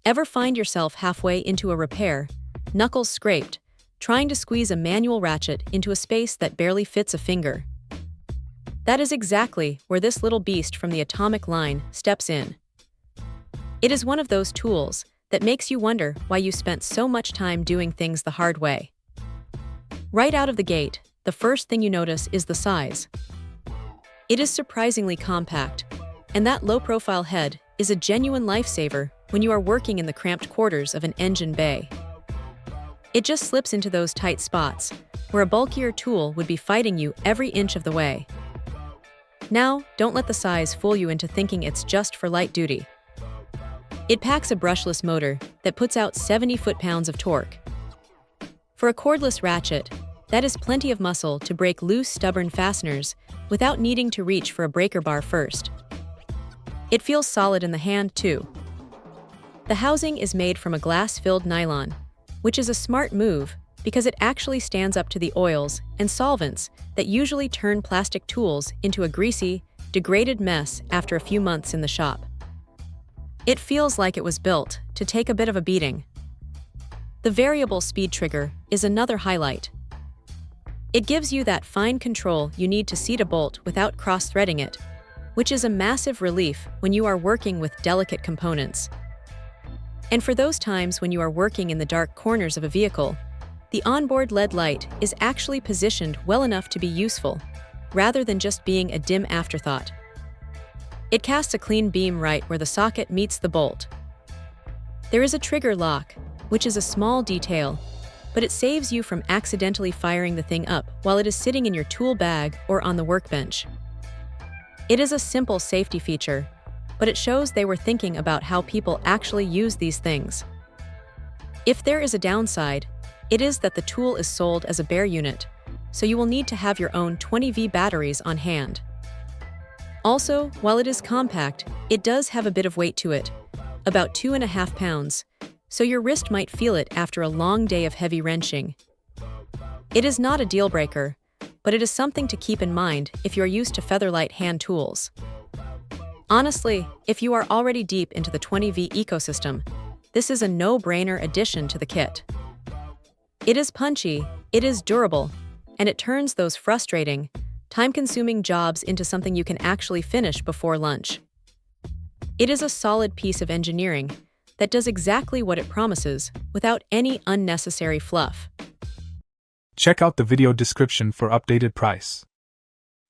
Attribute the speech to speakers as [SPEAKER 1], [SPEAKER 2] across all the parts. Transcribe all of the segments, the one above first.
[SPEAKER 1] Ever find yourself halfway into a repair, knuckles scraped, trying to squeeze a manual ratchet into a space that barely fits a finger? That is exactly where this little beast from the atomic line steps in. It is one of those tools that makes you wonder why you spent so much time doing things the hard way. Right out of the gate, the first thing you notice is the size. It is surprisingly compact, and that low-profile head is a genuine lifesaver when you are working in the cramped quarters of an engine bay. It just slips into those tight spots, where a bulkier tool would be fighting you every inch of the way. Now, don't let the size fool you into thinking it's just for light duty. It packs a brushless motor that puts out 70 foot-pounds of torque. For a cordless ratchet, that is plenty of muscle to break loose, stubborn fasteners without needing to reach for a breaker bar first. It feels solid in the hand, too. The housing is made from a glass-filled nylon, which is a smart move because it actually stands up to the oils and solvents that usually turn plastic tools into a greasy, degraded mess after a few months in the shop. It feels like it was built to take a bit of a beating. The variable speed trigger is another highlight. It gives you that fine control you need to seat a bolt without cross-threading it, which is a massive relief when you are working with delicate components. And for those times when you are working in the dark corners of a vehicle, the onboard LED light is actually positioned well enough to be useful, rather than just being a dim afterthought. It casts a clean beam right where the socket meets the bolt. There is a trigger lock, which is a small detail, but it saves you from accidentally firing the thing up while it is sitting in your tool bag or on the workbench. It is a simple safety feature, but it shows they were thinking about how people actually use these things. If there is a downside, it is that the tool is sold as a bare unit, so you will need to have your own 20V batteries on hand. Also, while it is compact, it does have a bit of weight to it, about 2.5 pounds, so your wrist might feel it after a long day of heavy wrenching. It is not a deal breaker, but it is something to keep in mind if you're used to featherlight hand tools. Honestly, if you are already deep into the 20V ecosystem, this is a no-brainer addition to the kit. It is punchy, it is durable, and it turns those frustrating, time-consuming jobs into something you can actually finish before lunch. It is a solid piece of engineering that does exactly what it promises without any unnecessary fluff.
[SPEAKER 2] Check out the video description for updated price.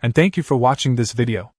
[SPEAKER 2] And thank you for watching this video.